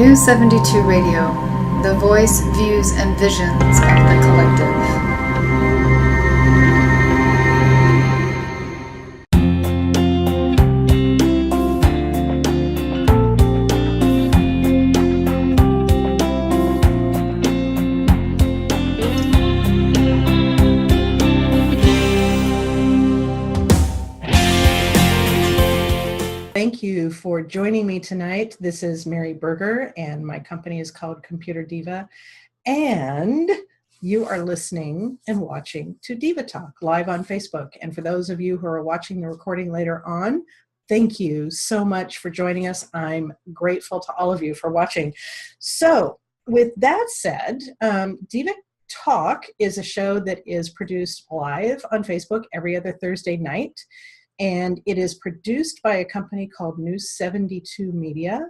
New 72 Radio, the voice, views, and visions of the collective. Thank you for joining me tonight. This is Mary Burger, and my company is called ComputerDiva. And you are listening and watching to Diva Talk live on Facebook. And for those of you who are watching the recording later on, thank you so much for joining us. I'm grateful to all of you for watching. So with that said, Diva Talk is a show that is produced live on Facebook every other Thursday night. And it is produced by a company called New 72 Media.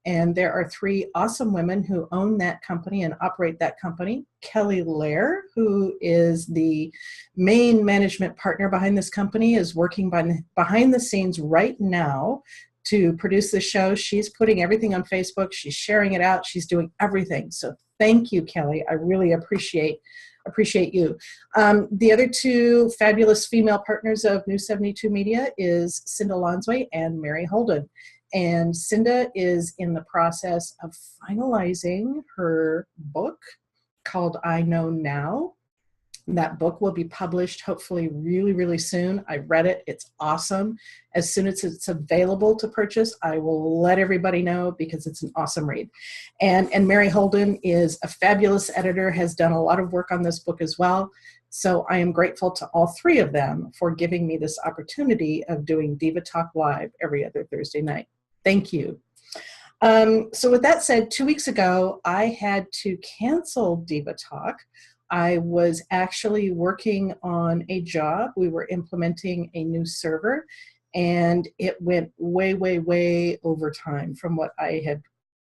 And there are three awesome women who own that company and operate that company. Kelly Lair, who is the main management partner behind this company, is working behind the scenes right now to produce the show. She's putting everything on Facebook. She's sharing it out. She's doing everything. So thank you, Kelly. I really appreciate you. The other two fabulous female partners of New 72 Media is Cinda Lonsway and Mary Holden. And Cinda is in the process of finalizing her book called I Know Now. That book will be published hopefully really, really soon. I read it. It's awesome. As soon as it's available to purchase, I will let everybody know because it's an awesome read. And Mary Holden is a fabulous editor, has done a lot of work on this book as well. So I am grateful to all three of them for giving me this opportunity of doing Diva Talk Live every other Thursday night. Thank you. So with that said, 2 weeks ago, I had to cancel Diva Talk. I was actually working on a job. We were implementing a new server, and it went way, way, way over time from what I had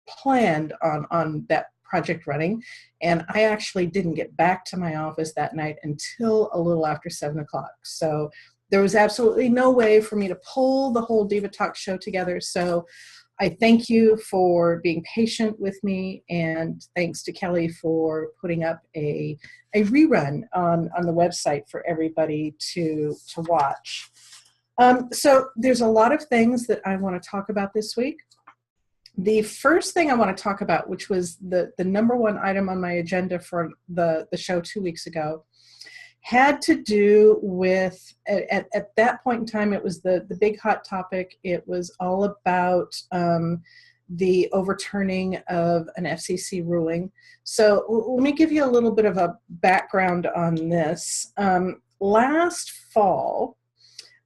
planned on that project running. And I actually didn't get back to my office that night until a little after 7 o'clock. So there was absolutely no way for me to pull the whole Diva Talk show together. So I thank you for being patient with me, and thanks to Kelly for putting up a rerun on the website for everybody to watch. So there's a lot of things that I want to talk about this week. The first thing I want to talk about, which was the number one item on my agenda for the show 2 weeks ago, had to do with, at that point in time, it was the big hot topic. It was all about the overturning of an FCC ruling. So let me give you a little bit of a background on this. Last fall,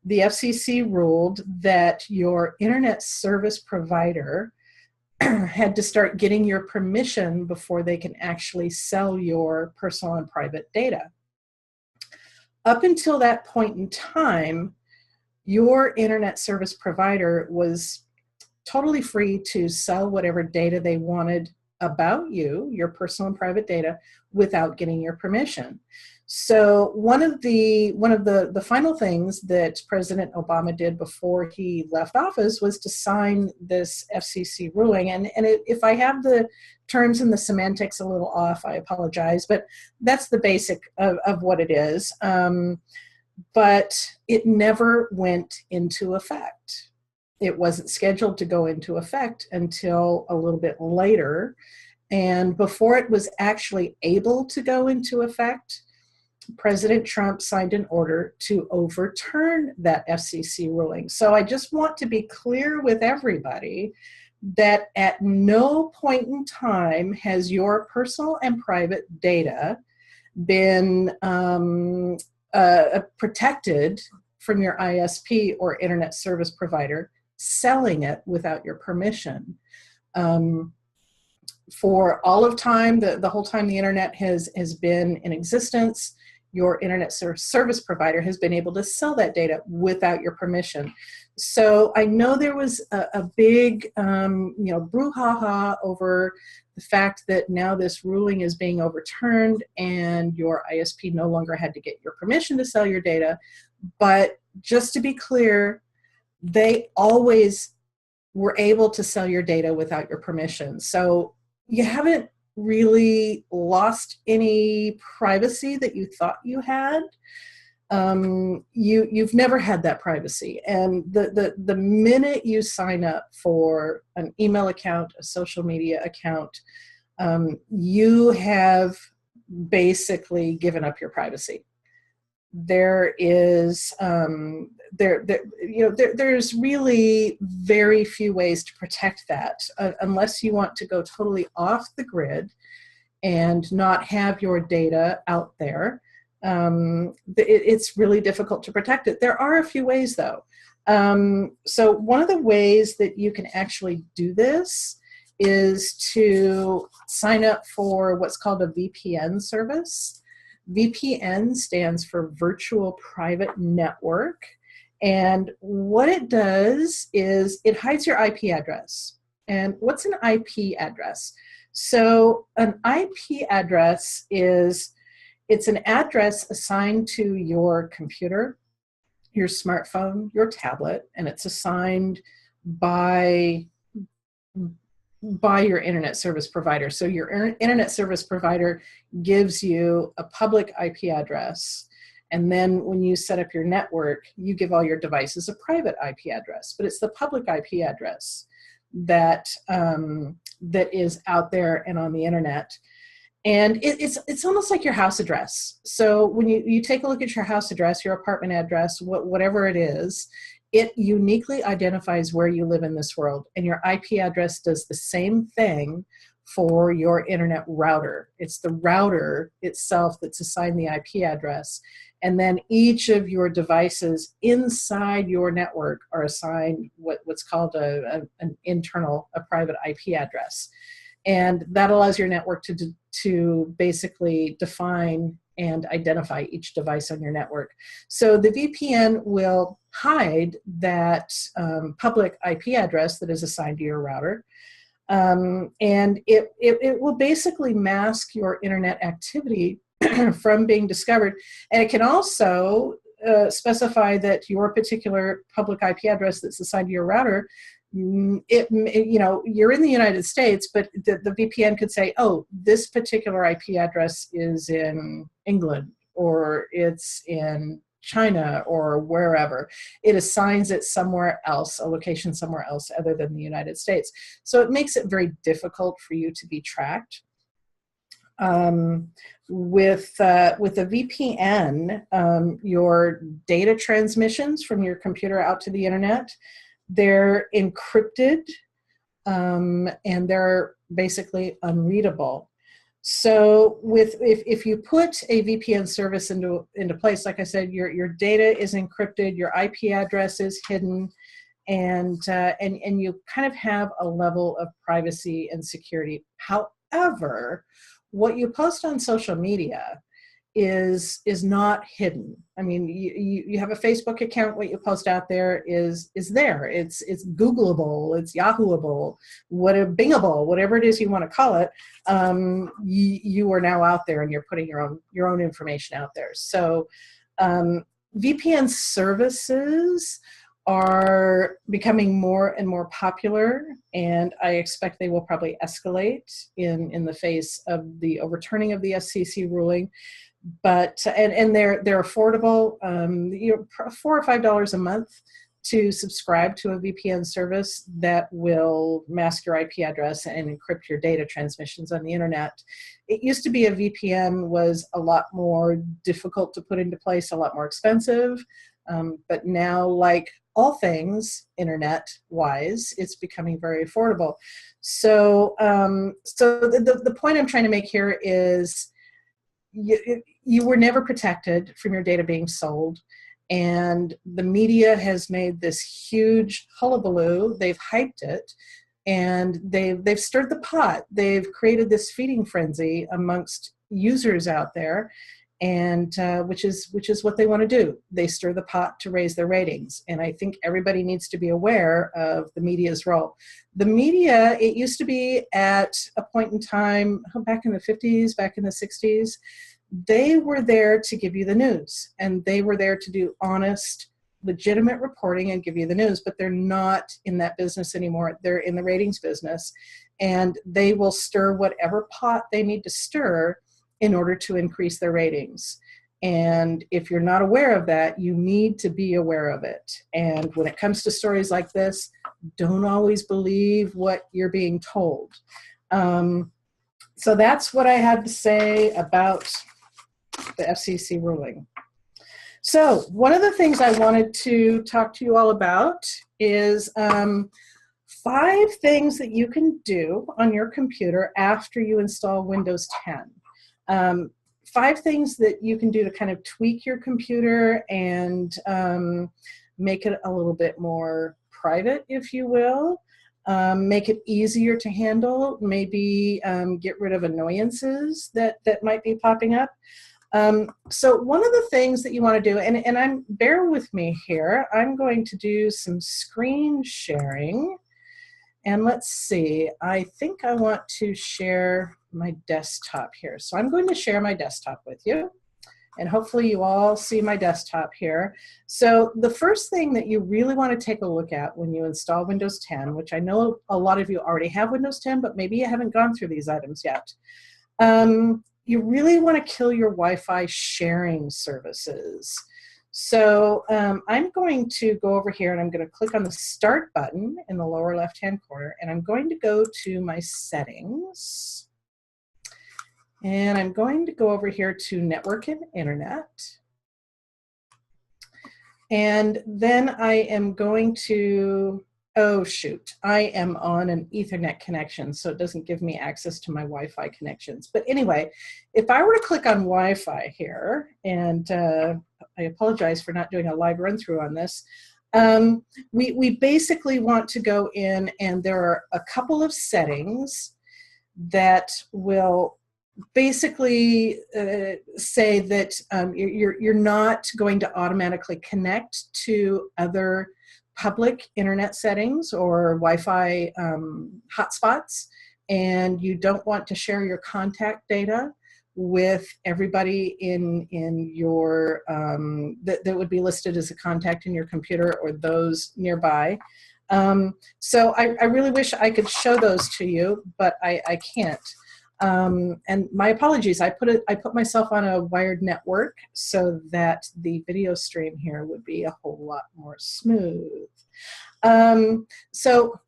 the FCC ruled that your internet service provider had to start getting your permission before they can actually sell your personal and private data. Up until that point in time, your internet service provider was totally free to sell whatever data they wanted about you, your personal and private data, without getting your permission. So one of the final things that President Obama did before he left office was to sign this FCC ruling. And if I have the terms and the semantics a little off, I apologize, but that's the basic of what it is. But it never went into effect. It wasn't scheduled to go into effect until a little bit later. And before it was actually able to go into effect, President Trump signed an order to overturn that FCC ruling. So I just want to be clear with everybody that at no point in time has your personal and private data been protected from your ISP or internet service provider selling it without your permission. For all of time, the whole time the internet has been in existence, your internet service provider has been able to sell that data without your permission. So I know there was a big, brouhaha over the fact that now this ruling is being overturned and your ISP no longer had to get your permission to sell your data. But just to be clear, they always were able to sell your data without your permission. So you haven't really lost any privacy that you thought you had. You've never had that privacy. And the minute you sign up for an email account, a social media account, you have basically given up your privacy. There is there's really very few ways to protect that unless you want to go totally off the grid and not have your data out there. It's really difficult to protect it. There are a few ways though. So one of the ways that you can actually do this is to sign up for what's called a VPN service. VPN stands for Virtual Private Network. And what it does is it hides your IP address. And what's an IP address? So an IP address it's an address assigned to your computer, your smartphone, your tablet, and it's assigned by your internet service provider. So your internet service provider gives you a public IP address. And then when you set up your network, you give all your devices a private IP address, but it's the public IP address that is out there and on the internet. And it's almost like your house address. So when you take a look at your house address, your apartment address, whatever it is, it uniquely identifies where you live in this world. And your IP address does the same thing for your internet router. It's the router itself that's assigned the IP address. And then each of your devices inside your network are assigned what's called an internal, a private IP address. And that allows your network to basically define and identify each device on your network. So the VPN will hide that public IP address that is assigned to your router. And it will basically mask your internet activity from being discovered. And it can also specify that your particular public IP address that's assigned to your router, you're in the United States, but the VPN could say, oh, this particular IP address is in England, or it's in China, or wherever. It assigns it somewhere else, a location somewhere else other than the United States. So it makes it very difficult for you to be tracked. With a VPN, your data transmissions from your computer out to the internet, they're encrypted, and they're basically unreadable. So if you put a VPN service into place, like I said, your data is encrypted, your IP address is hidden, and you kind of have a level of privacy and security. However, what you post on social media is not hidden. I mean, you have a Facebook account, what you post out there is there. It's Googleable, it's Yahooable, Bingable, whatever it is you want to call it. You are now out there and you're putting your own information out there. So VPN services are becoming more and more popular, and I expect they will probably escalate in the face of the overturning of the FCC ruling. But and they're affordable, $4 or $5 a month to subscribe to a VPN service that will mask your IP address and encrypt your data transmissions on the internet. It used to be a VPN was a lot more difficult to put into place, a lot more expensive, but now, like all things internet-wise, it's becoming very affordable. So, the point I'm trying to make here is you were never protected from your data being sold, and the media has made this huge hullabaloo. They've hyped it, and they've stirred the pot. They've created this feeding frenzy amongst users out there, and which is what they want to do. They stir the pot to raise their ratings, and I think everybody needs to be aware of the media's role. The media, it used to be at a point in time, back in the 50s, back in the 60s, they were there to give you the news, and they were there to do honest legitimate reporting and give you the news, but they're not in that business anymore. They're in the ratings business, and they will stir whatever pot they need to stir in order to increase their ratings. And if you're not aware of that, you need to be aware of it. And when it comes to stories like this, don't always believe what you're being told. So that's what I had to say about the FCC ruling. So one of the things I wanted to talk to you all about is 5 things that you can do on your computer after you install Windows 10. 5 things that you can do to kind of tweak your computer and make it a little bit more private, if you will. Make it easier to handle, maybe get rid of annoyances that might be popping up. So one of the things that you want to do, and bear with me here, I'm going to do some screen sharing. And let's see, I think I want to share my desktop here. So I'm going to share my desktop with you. And hopefully you all see my desktop here. So the first thing that you really want to take a look at when you install Windows 10, which I know a lot of you already have Windows 10, but maybe you haven't gone through these items yet. You really want to kill your Wi-Fi sharing services. So I'm going to go over here and I'm going to click on the Start button in the lower left-hand corner, and I'm going to go to my settings. And I'm going to go over here to Network and Internet. And then I am going to, oh shoot, I am on an Ethernet connection, so it doesn't give me access to my Wi-Fi connections. But anyway, if I were to click on Wi-Fi here, and I apologize for not doing a live run through on this, we basically want to go in, and there are a couple of settings that will basically say that you're not going to automatically connect to other public internet settings or Wi-Fi hotspots, and you don't want to share your contact data with everybody in your that would be listed as a contact in your computer or those nearby. So I really wish I could show those to you, but I can't. And my apologies, I put myself on a wired network so that the video stream here would be a whole lot more smooth. So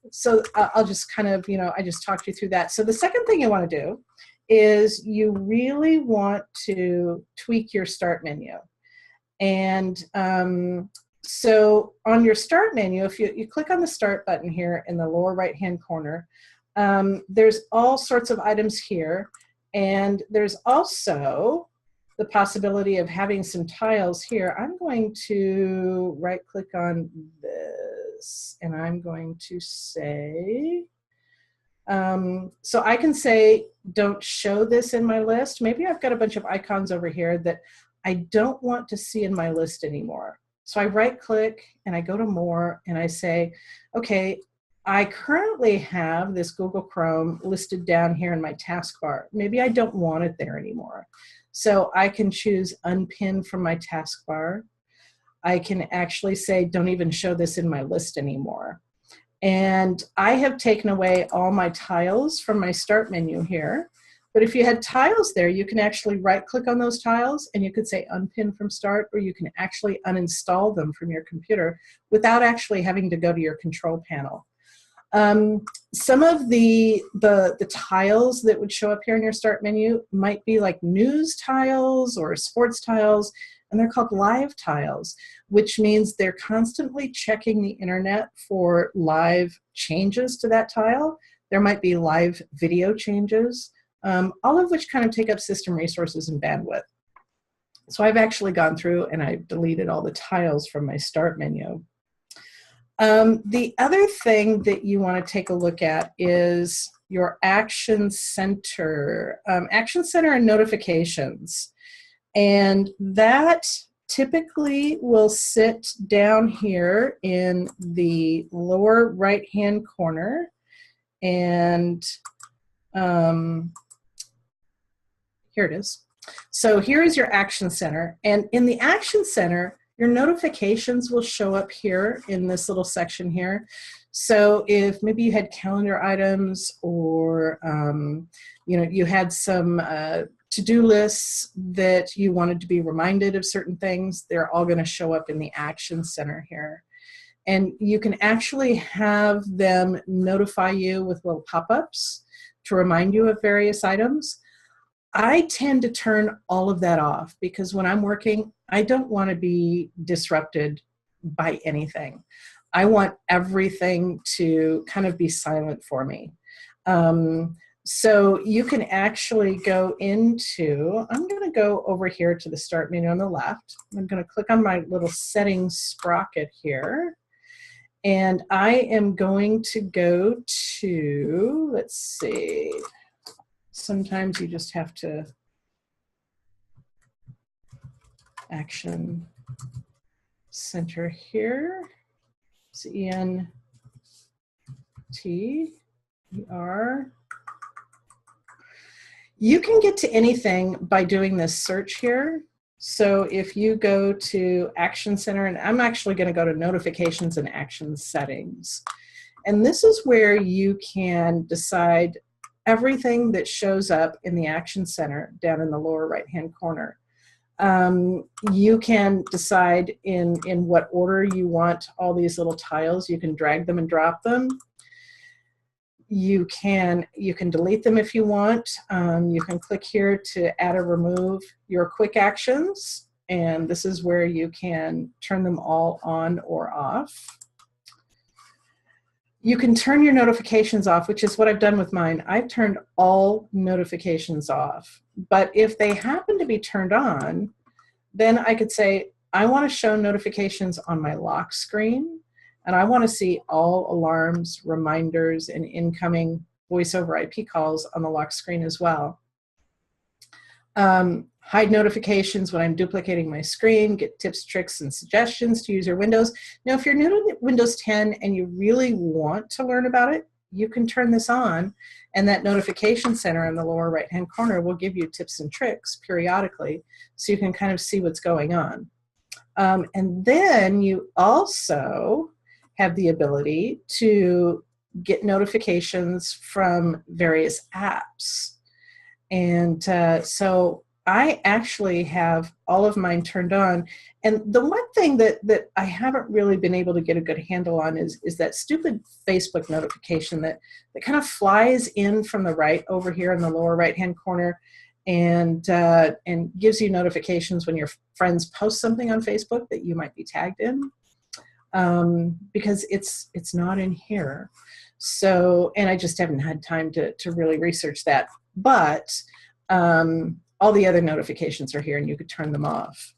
I'll just kind of, I just talked you through that. So the second thing you want to do is you really want to tweak your start menu. And so on your start menu, if you click on the Start button here in the lower right-hand corner, there's all sorts of items here, and there's also the possibility of having some tiles here. I'm going to right-click on this, and I'm going to say, so I can say, don't show this in my list. Maybe I've got a bunch of icons over here that I don't want to see in my list anymore. So I right-click, and I go to More, and I say, okay, I currently have this Google Chrome listed down here in my taskbar. Maybe I don't want it there anymore. So I can choose Unpin from my taskbar. I can actually say, don't even show this in my list anymore. And I have taken away all my tiles from my Start menu here. But if you had tiles there, you can actually right-click on those tiles, and you could say Unpin from Start, or you can actually uninstall them from your computer without actually having to go to your control panel. Some of the tiles that would show up here in your Start menu might be like news tiles or sports tiles, and they're called live tiles, which means they're constantly checking the internet for live changes to that tile. There might be live video changes, all of which kind of take up system resources and bandwidth. So I've actually gone through and I've deleted all the tiles from my Start menu. The other thing that you want to take a look at is your Action Center. Action Center and notifications. And that typically will sit down here in the lower right-hand corner. And here it is. So here is your Action Center. And in the Action Center, Your notifications will show up here in this little section here. So if maybe you had calendar items, or you had some to-do lists that you wanted to be reminded of certain things, they're all going to show up in the Action Center here. And you can actually have them notify you with little pop-ups to remind you of various items. I tend to turn all of that off because when I'm working, I don't want to be disrupted by anything. I want everything to kind of be silent for me. So you can actually go into, I'm going to go over here to the Start menu on the left. I'm going to click on my little settings sprocket here. And I am going to go to, let's see, sometimes you just have to Action Center here. CENTER. You can get to anything by doing this search here. So if you go to Action Center, and I'm actually going to go to Notifications and Action Settings. And this is where you can decide everything that shows up in the Action Center down in the lower right-hand corner. You can decide in what order you want all these little tiles. You can drag them and drop them. You can delete them if you want. You can click here to add or remove your quick actions, and this is where you can turn them all on or off. You can turn your notifications off, which is what I've done with mine. I've turned all notifications off, but if they happen to be turned on, then I could say, I want to show notifications on my lock screen, and I want to see all alarms, reminders, and incoming voice over IP calls on the lock screen as well. Hide notifications when I'm duplicating my screen, get tips, tricks, and suggestions to use your Windows. Now, if you're new to Windows 10 and you really want to learn about it, you can turn this on, and that notification center in the lower right-hand corner will give you tips and tricks periodically, so you can kind of see what's going on. And then you also have the ability to get notifications from various apps. And so I actually have all of mine turned on. And the one thing that I haven't really been able to get a good handle on is that stupid Facebook notification that kind of flies in from the right over here in the lower right-hand corner and gives you notifications when your friends post something on Facebook that you might be tagged in, because it's not in here. So, and I just haven't had time to really research that. But all the other notifications are here, and you could turn them off.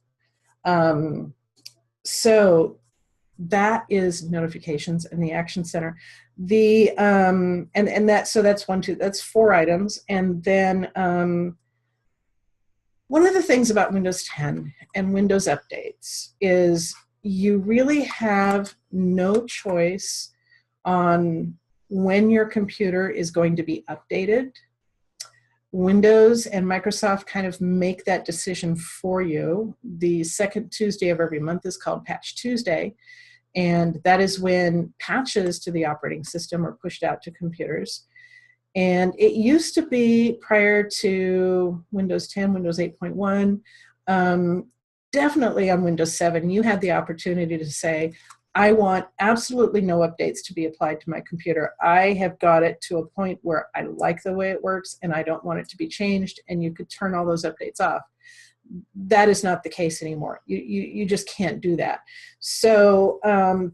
So that is notifications in the Action Center. The so that's that's 4 items. And then one of the things about Windows 10 and Windows updates is you really have no choice on when your computer is going to be updated. Windows and Microsoft kind of make that decision for you. The second Tuesday of every month is called Patch Tuesday, and that is when patches to the operating system are pushed out to computers. And it used to be, prior to Windows 10, Windows 8.1, definitely on Windows 7, you had the opportunity to say, I want absolutely no updates to be applied to my computer. I have got it to a point where I like the way it works and I don't want it to be changed, and you could turn all those updates off. That is not the case anymore. You just can't do that. So,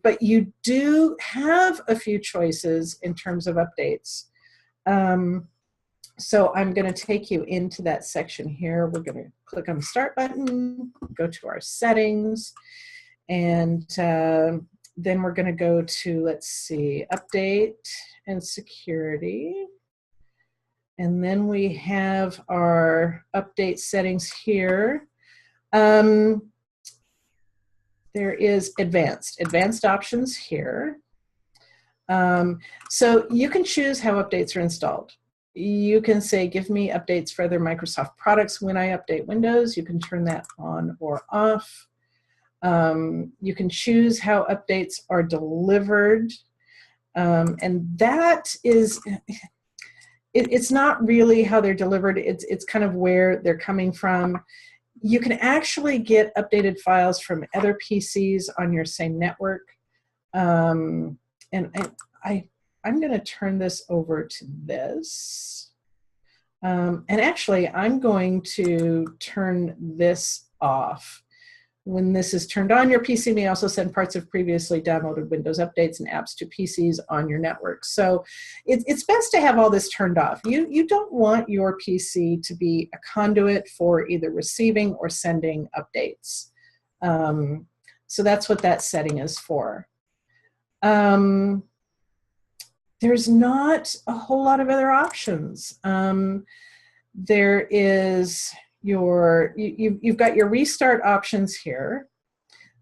but you do have a few choices in terms of updates. So I'm going to take you into that section here. We're going to click on the Start button, go to our settings, and then we're going to go to, let's see, Update and Security. And then we have our update settings here. There is advanced options here. So you can choose how updates are installed. You can say, give me updates for other Microsoft products when I update Windows. You can turn that on or off. You can choose how updates are delivered. And that is, it's not really how they're delivered. It's kind of where they're coming from. You can actually get updated files from other PCs on your same network. And I'm going to turn this over to this. And actually, I'm going to turn this off. When this is turned on, your PC may also send parts of previously downloaded Windows updates and apps to PCs on your network. So it's best to have all this turned off. You don't want your PC to be a conduit for either receiving or sending updates. So that's what that setting is for. There's not a whole lot of other options. There is you've got your restart options here.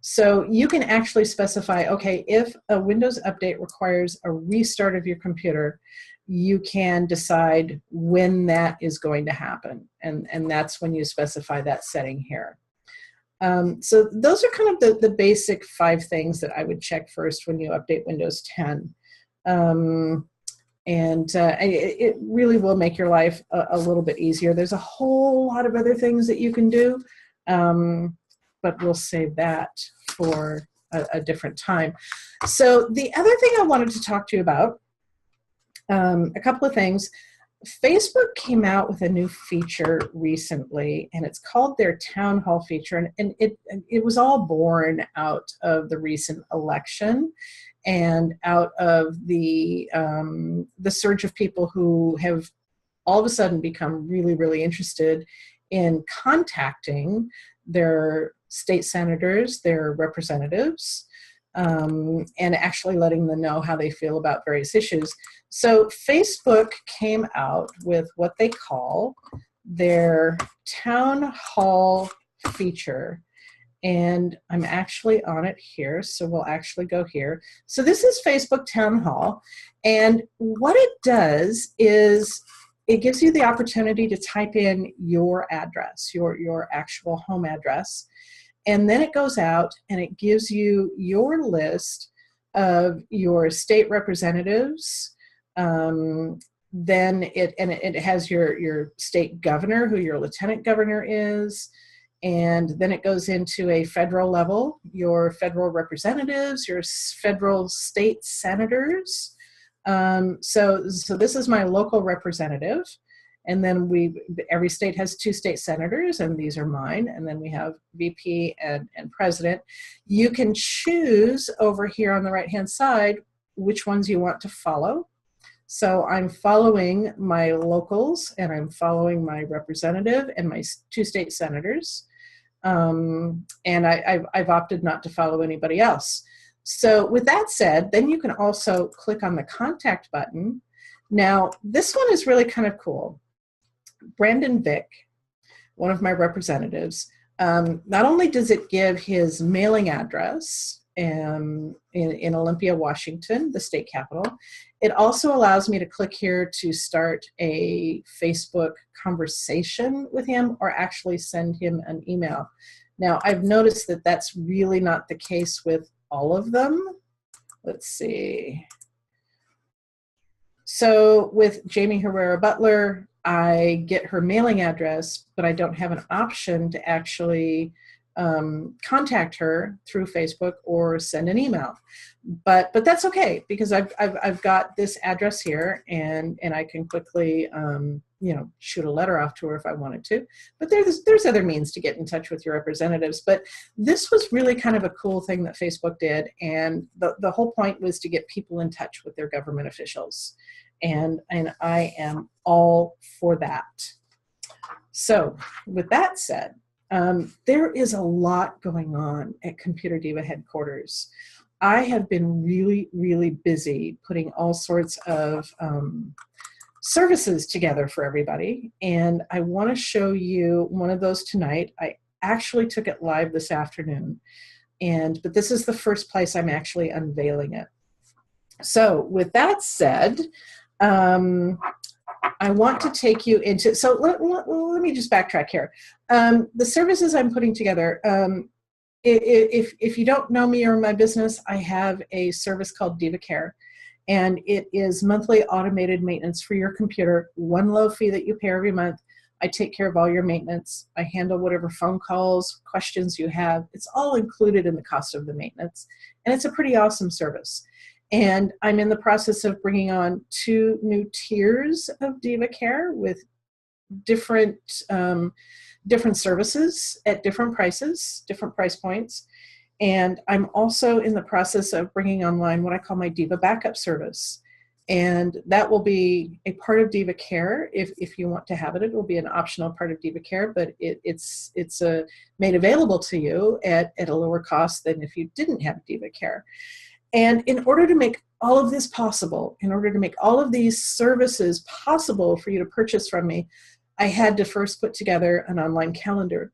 So you can actually specify, okay, if a Windows update requires a restart of your computer, you can decide when that is going to happen. And that's when you specify that setting here. So those are kind of the basic 5 things that I would check first when you update Windows 10. It really will make your life a little bit easier. There's a whole lot of other things that you can do, but we'll save that for a different time. So the other thing I wanted to talk to you about, a couple of things. Facebook came out with a new feature recently, and it's called their Town Hall feature, and it was all born out of the recent election and out of the surge of people who have all of a sudden become really, really interested in contacting their state senators, their representatives, and actually letting them know how they feel about various issues. So Facebook came out with what they call their Town Hall feature. And I'm actually on it here, so we'll actually go here. So this is Facebook Town Hall, and what it does is it gives you the opportunity to type in your address, your actual home address, and then it goes out and it gives you your list of your state representatives. Then it has your state governor, who your lieutenant governor is. And then it goes into a federal level, your federal representatives, your federal state senators. So this is my local representative. And then every state has 2 state senators, and these are mine. And then we have VP and president. You can choose over here on the right-hand side which ones you want to follow. So I'm following my locals, and I'm following my representative and my 2 state senators. And I've opted not to follow anybody else. So with that said, then you can also click on the contact button. Now, this one is really kind of cool. Brandon Vick, one of my representatives, not only does it give his mailing address in Olympia, Washington, the state capital, it also allows me to click here to start a Facebook conversation with him or actually send him an email. Now, I've noticed that that's really not the case with all of them. Let's see. So with Jamie Herrera Butler, I get her mailing address, but I don't have an option to actually contact her through Facebook or send an email. But that's okay, because I've got this address here, and I can quickly shoot a letter off to her if I wanted to. But there's other means to get in touch with your representatives. But this was really kind of a cool thing that Facebook did, and the whole point was to get people in touch with their government officials. And I am all for that. So with that said, there is a lot going on at ComputerDiva headquarters. I have been really, really busy putting all sorts of services together for everybody, and I want to show you one of those tonight. I actually took it live this afternoon, but this is the first place I'm actually unveiling it. So with that said, I want to take you into, so let me just backtrack here. The services I'm putting together, if you don't know me or my business, I have a service called Diva Care, and it is monthly automated maintenance for your computer, one low fee that you pay every month. I take care of all your maintenance. I handle whatever phone calls, questions you have. It's all included in the cost of the maintenance, and it's a pretty awesome service. And I'm in the process of bringing on 2 new tiers of Diva Care with different different services at different prices, different price points. And I'm also in the process of bringing online what I call my Diva Backup service. And that will be a part of Diva Care. If you want to have it, it will be an optional part of Diva Care, but it's made available to you at a lower cost than if you didn't have Diva Care. And in order to make all of this possible, in order to make all of these services possible for you to purchase from me, I had to first put together an online calendar.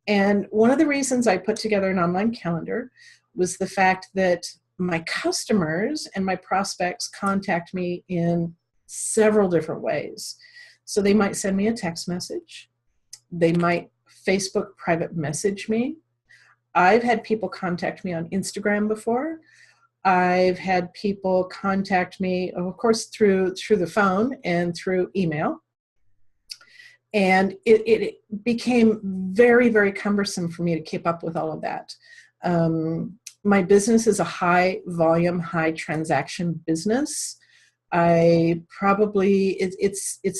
And one of the reasons I put together an online calendar was the fact that my customers and my prospects contact me in several different ways. So they might send me a text message. They might Facebook private message me. I've had people contact me on Instagram before. I've had people contact me, of course, through the phone and through email. And it became very, very cumbersome for me to keep up with all of that. My business is a high volume, high transaction business. It's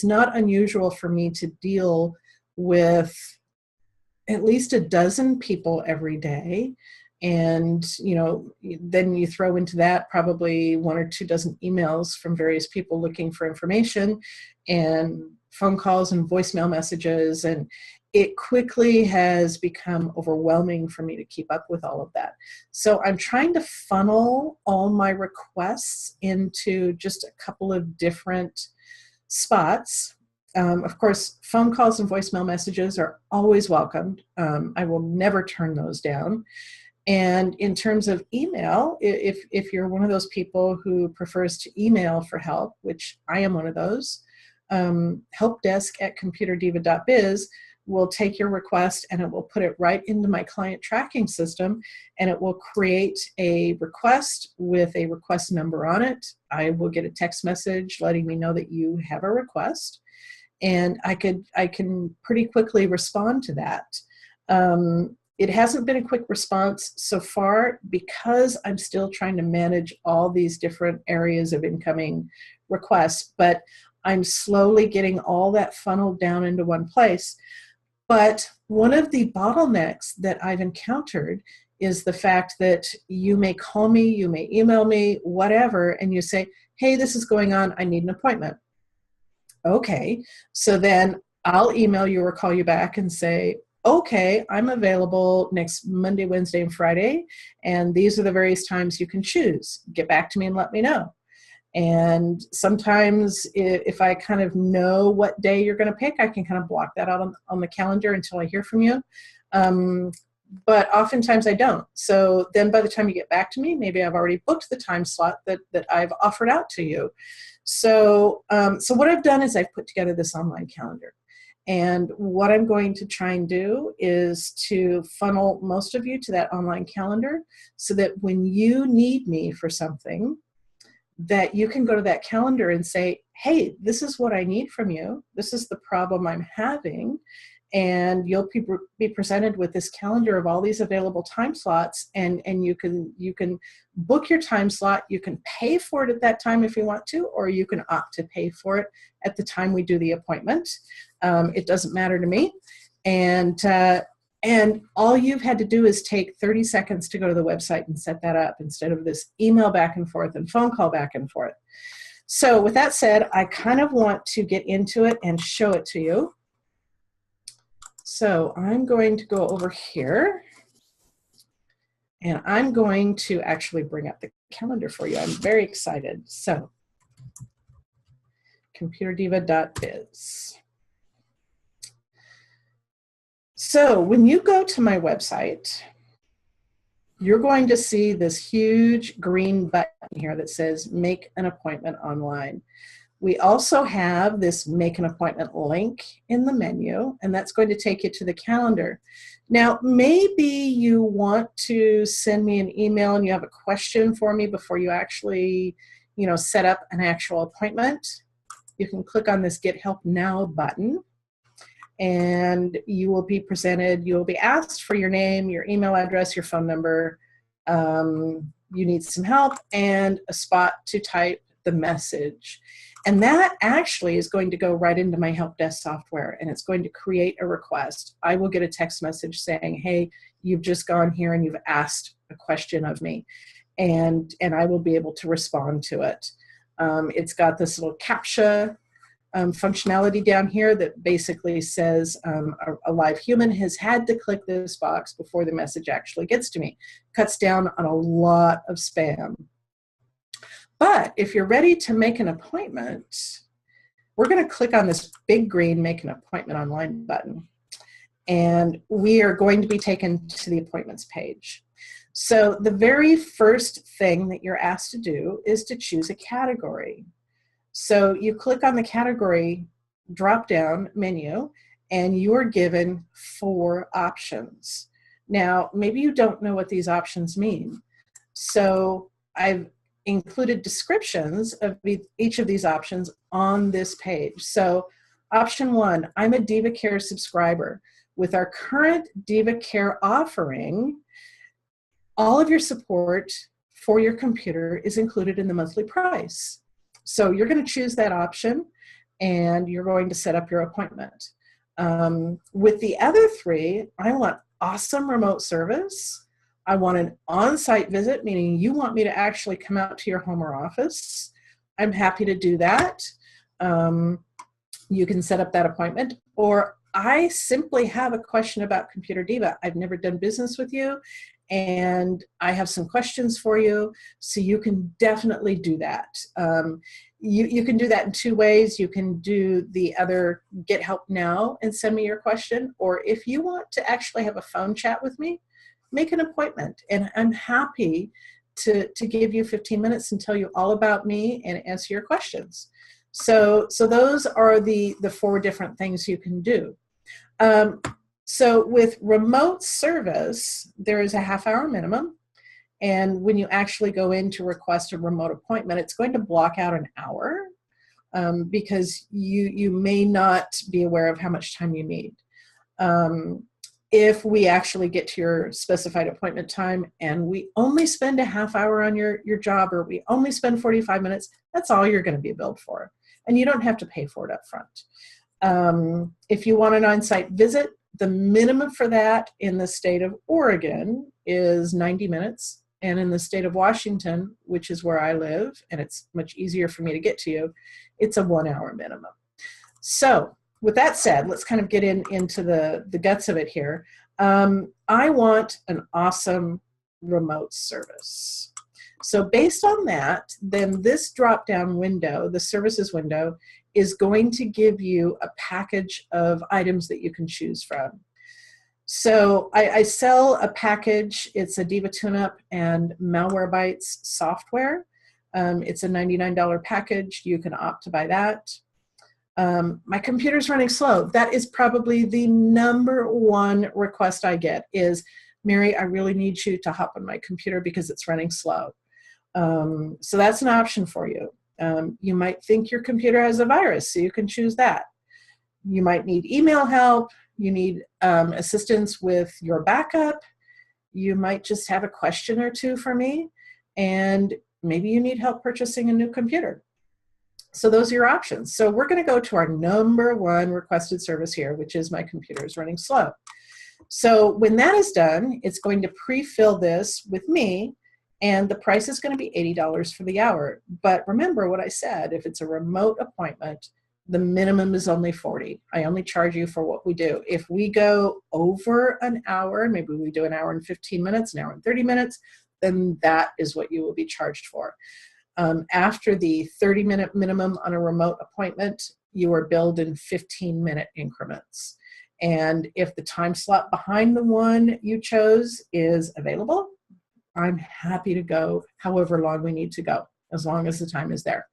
not unusual for me to deal with at least a dozen people every day. And, then you throw into that probably 1 or 2 dozen emails from various people looking for information, and phone calls and voicemail messages. And it quickly has become overwhelming for me to keep up with all of that. So I'm trying to funnel all my requests into just a couple of different spots. Of course, phone calls and voicemail messages are always welcomed. I will never turn those down. And in terms of email, if you're one of those people who prefers to email for help, which I am one of those, helpdesk@computerdiva.biz will take your request and it will put it right into my client tracking system, and it will create a request with a request number on it. I will get a text message letting me know that you have a request, and I can pretty quickly respond to that. It hasn't been a quick response so far because I'm still trying to manage all these different areas of incoming requests, but I'm slowly getting all that funneled down into one place. But one of the bottlenecks that I've encountered is the fact that you may call me, you may email me, whatever, and you say, hey, this is going on, I need an appointment. Okay, so then I'll email you or call you back and say, okay, I'm available next Monday, Wednesday, and Friday, and these are the various times you can choose. Get back to me and let me know. And sometimes if I kind of know what day you're going to pick, I can kind of block that out on the calendar until I hear from you. But oftentimes I don't. So then by the time you get back to me, maybe I've already booked the time slot that I've offered out to you. So what I've done is I've put together this online calendar. And what I'm going to try and do is to funnel most of you to that online calendar so that when you need me for something, that you can go to that calendar and say, hey, this is what I need from you. This is the problem I'm having. And you'll be presented with this calendar of all these available time slots, and you can book your time slot. You can pay for it at that time if you want to, or you can opt to pay for it at the time we do the appointment. It doesn't matter to me. And all you've had to do is take 30 seconds to go to the website and set that up instead of this email back and forth and phone call back and forth. So with that said, I kind of want to get into it and show it to you. So I'm going to go over here and I'm going to actually bring up the calendar for you. I'm very excited. So computerdiva.biz. So when you go to my website, you're going to see this huge green button here that says make an appointment online. We also have this make an appointment link in the menu, and that's going to take you to the calendar. Now, maybe you want to send me an email and you have a question for me before you actually, set up an actual appointment. You can click on this Get Help Now button, and you will be asked for your name, your email address, your phone number. You need some help and a spot to type the message. And that actually is going to go right into my help desk software, and it's going to create a request. I will get a text message saying, hey, you've just gone here and you've asked a question of me, and I will be able to respond to it. It's got this little CAPTCHA functionality down here that basically says a live human has had to click this box before the message actually gets to me. Cuts down on a lot of spam. But if you're ready to make an appointment, we're going to click on this big green Make an Appointment Online button, and we are going to be taken to the appointments page. So the very first thing that you're asked to do is to choose a category. So you click on the category drop-down menu, and you are given 4 options. Now, maybe you don't know what these options mean. So I've included descriptions of each of these options on this page. So option 1, I'm a Diva Care subscriber. With our current Diva Care offering, all of your support for your computer is included in the monthly price. So you're going to choose that option, and you're going to set up your appointment. With the other 3, I want awesome remote service. I want an on-site visit, meaning you want me to actually come out to your home or office. I'm happy to do that. You can set up that appointment. Or I simply have a question about ComputerDiva. I've never done business with you, and I have some questions for you, so you can definitely do that. You can do that in 2 ways. You can do the other Get Help Now and send me your question, or if you want to actually have a phone chat with me, make an appointment, and I'm happy to give you 15 minutes and tell you all about me and answer your questions. So those are the 4 different things you can do. So with remote service, there is a half-hour minimum, and when you actually go in to request a remote appointment, it's going to block out an hour because you may not be aware of how much time you need. If we actually get to your specified appointment time and we only spend a half hour on your job, or we only spend 45 minutes, that's all you're going to be billed for. And you don't have to pay for it up front. If you want an on-site visit, the minimum for that in the state of Oregon is 90 minutes. And in the state of Washington, which is where I live, and it's much easier for me to get to you, it's a 1-hour minimum. So with that said, let's kind of get into the guts of it here. I want an awesome remote service. So based on that, then this drop-down window, the services window, is going to give you a package of items that you can choose from. So I sell a package. It's a Diva Tune-Up and Malwarebytes software. It's a $99 package. You can opt to buy that. My computer's running slow. That is probably the #1 request I get is, Mary, I really need you to hop on my computer because it's running slow. So that's an option for you. You might think your computer has a virus, so you can choose that. You might need email help. You need assistance with your backup. You might just have a question or 2 for me, and maybe you need help purchasing a new computer. So those are your options. So we're going to go to our #1 requested service here, which is my computer is running slow. So when that is done, it's going to pre-fill this with me, and the price is going to be $80 for the hour. But remember what I said, if it's a remote appointment, the minimum is only $40. I only charge you for what we do. If we go over an hour, maybe we do an hour and 15 minutes, an hour and 30 minutes, then that is what you will be charged for. After the 30-minute minimum on a remote appointment, you are billed in 15-minute increments. And if the time slot behind the one you chose is available, I'm happy to go however long we need to go, as long as the time is there.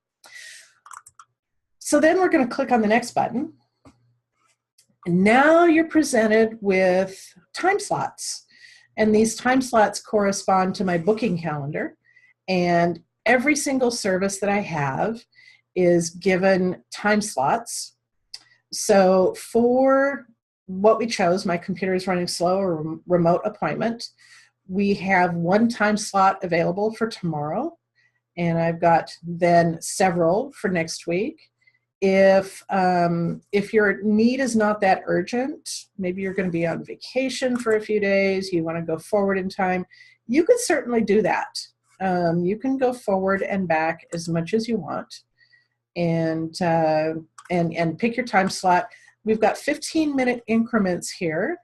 So then we're going to click on the next button. And now you're presented with time slots. And these time slots correspond to my booking calendar. And every single service that I have is given time slots. So for what we chose, my computer is running slow or remote appointment, we have one time slot available for tomorrow. And I've got then several for next week. If your need is not that urgent, maybe you're going to be on vacation for a few days, you want to go forward in time, you could certainly do that. You can go forward and back as much as you want, and pick your time slot. We've got 15-minute increments here,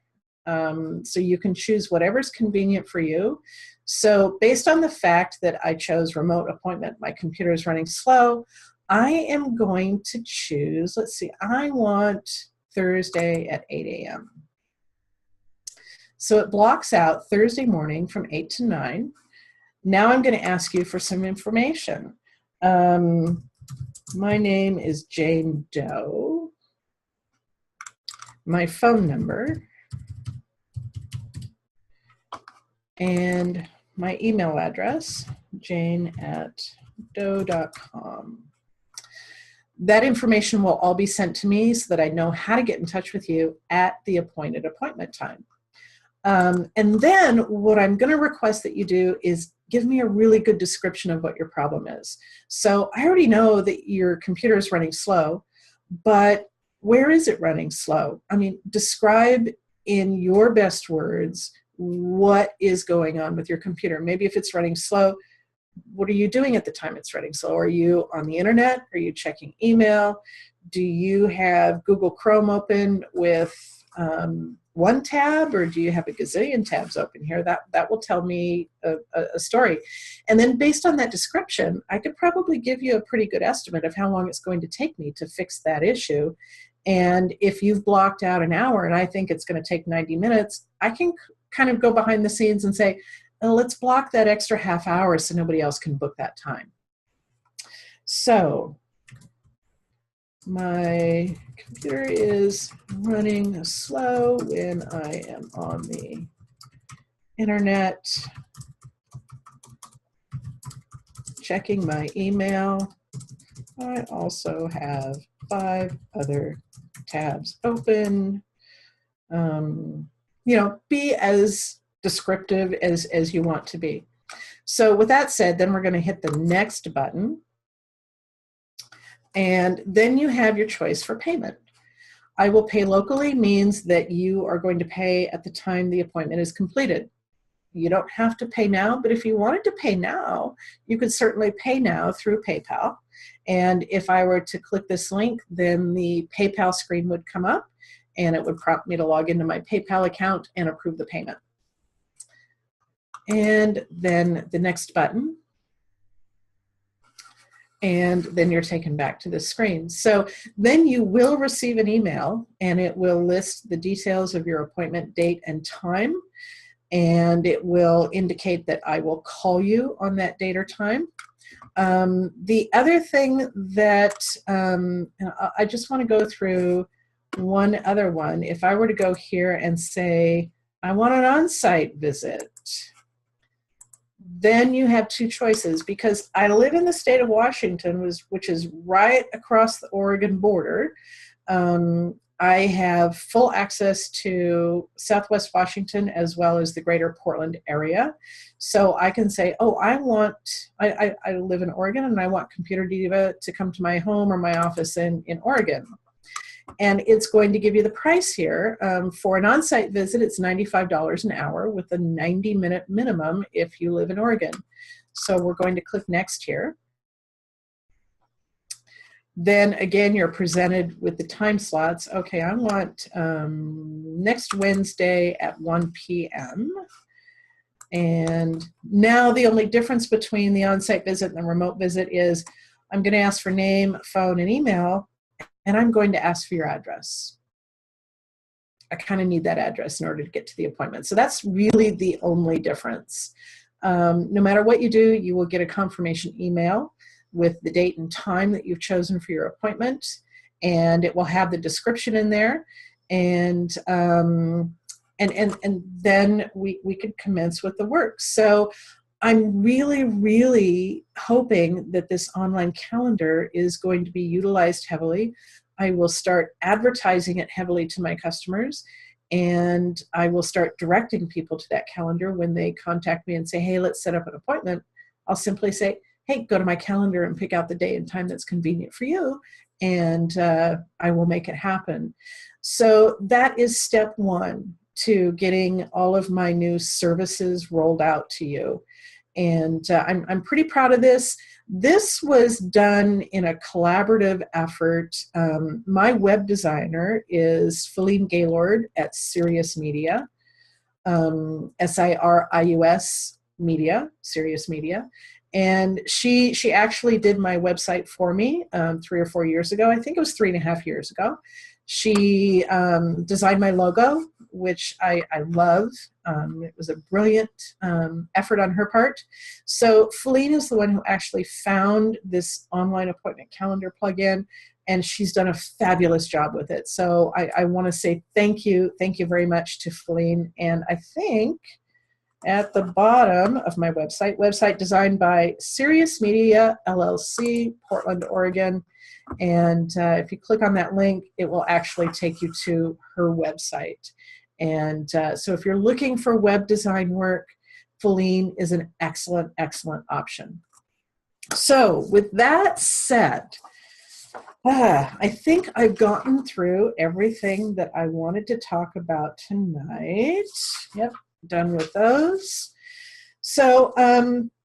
so you can choose whatever's convenient for you. So based on the fact that I chose remote appointment, my computer is running slow, I am going to choose, let's see, I want Thursday at 8 a.m. So it blocks out Thursday morning from 8 to 9. Now I'm going to ask you for some information. My name is Jane Doe. My phone number and my email address, jane@doe.com. That information will all be sent to me so that I know how to get in touch with you at the appointed appointment time. And then what I'm going to request that you do is give me a really good description of what your problem is. So I already know that your computer is running slow, but where is it running slow? I mean, describe in your best words what is going on with your computer. Maybe if it's running slow, what are you doing at the time it's running slow? Are you on the internet? Are you checking email? Do you have Google Chrome open with one tab, or do you have a gazillion tabs open here? That will tell me a story. And then based on that description, I could probably give you a pretty good estimate of how long it's going to take me to fix that issue. And if you've blocked out an hour and I think it's going to take 90 minutes, I can kind of go behind the scenes and say, oh, let's block that extra half hour so nobody else can book that time. So my computer is running slow when I am on the internet, checking my email. I also have 5 other tabs open. Be as descriptive as you want to be. So with that said, then we're going to hit the next button. And then you have your choice for payment. I will pay locally means that you are going to pay at the time the appointment is completed. You don't have to pay now, but if you wanted to pay now, you could certainly pay now through PayPal. And if I were to click this link, then the PayPal screen would come up and it would prompt me to log into my PayPal account and approve the payment. And then the next button. And then you're taken back to the screen. So then you will receive an email and it will list the details of your appointment date and time. And it will indicate that I will call you on that date or time. The other thing that I just want to go through one other one. If I were to go here and say, I want an on-site visit, then you have 2 choices, because I live in the state of Washington, which is right across the Oregon border. I have full access to Southwest Washington as well as the greater Portland area. So I can say, oh, I live in Oregon and I want ComputerDiva to come to my home or my office in Oregon. And it's going to give you the price here. For an on-site visit, it's $95 an hour with a 90-minute minimum if you live in Oregon. So we're going to click next here. Then again, you're presented with the time slots. Okay, I want next Wednesday at 1 p.m. And now the only difference between the on-site visit and the remote visit is I'm going to ask for name, phone, and email. And I'm going to ask for your address. I kind of need that address in order to get to the appointment. So that's really the only difference. No matter what you do, you will get a confirmation email with the date and time that you've chosen for your appointment, and it will have the description in there. And then we could commence with the work. So I'm really, really hoping that this online calendar is going to be utilized heavily. I will start advertising it heavily to my customers, and I will start directing people to that calendar when they contact me and say, hey, let's set up an appointment. I'll simply say, hey, go to my calendar and pick out the day and time that's convenient for you, and I will make it happen. So that is step one to getting all of my new services rolled out to you. And I'm pretty proud of this. This was done in a collaborative effort. My web designer is Feline Gaylord at Sirius Media, SIRIUS Media, Sirius Media. And she actually did my website for me 3 or 4 years ago. I think it was 3.5 years ago. She designed my logo, which I love. It was a brilliant effort on her part. So Feline is the one who actually found this online appointment calendar plugin, and she's done a fabulous job with it. So I want to say thank you very much to Feline. And I think at the bottom of my website designed by Sirius Media LLC, Portland, Oregon. And if you click on that link, it will actually take you to her website. And so if you're looking for web design work, Feline is an excellent, excellent option. So with that said, I think I've gotten through everything that I wanted to talk about tonight. Yep, done with those. So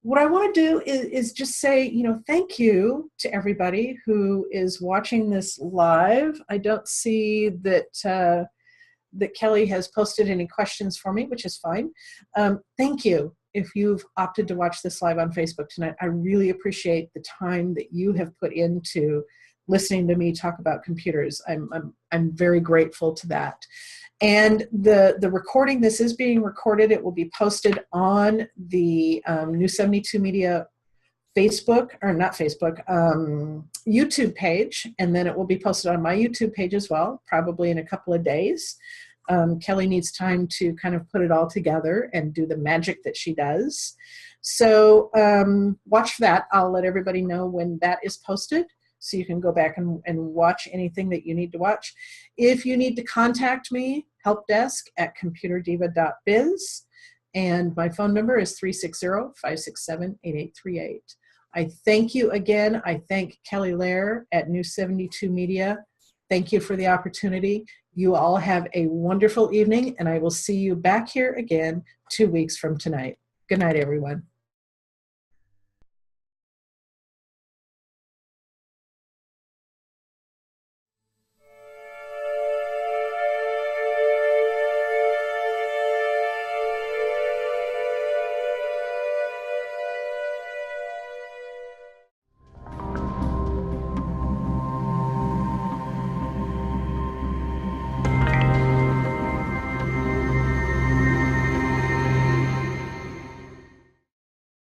what I want to do is just say, thank you to everybody who is watching this live. I don't see that that Kelly has posted any questions for me, which is fine. Thank you if you've opted to watch this live on Facebook tonight. I really appreciate the time that you have put into listening to me talk about computers. I'm very grateful to that. And the recording, this is being recorded. It will be posted on the New 72 Media Facebook, or not Facebook, YouTube page. And then it will be posted on my YouTube page as well, probably in a couple of days. Kelly needs time to kind of put it all together and do the magic that she does. So watch for that. I'll let everybody know when that is posted, so you can go back and watch anything that you need to watch. If you need to contact me, helpdesk@computerdiva.biz, and my phone number is 360-567-8838. I thank you again. I thank Kelly Lair at New 72 Media. Thank you for the opportunity. You all have a wonderful evening, and I will see you back here again 2 weeks from tonight. Good night, everyone.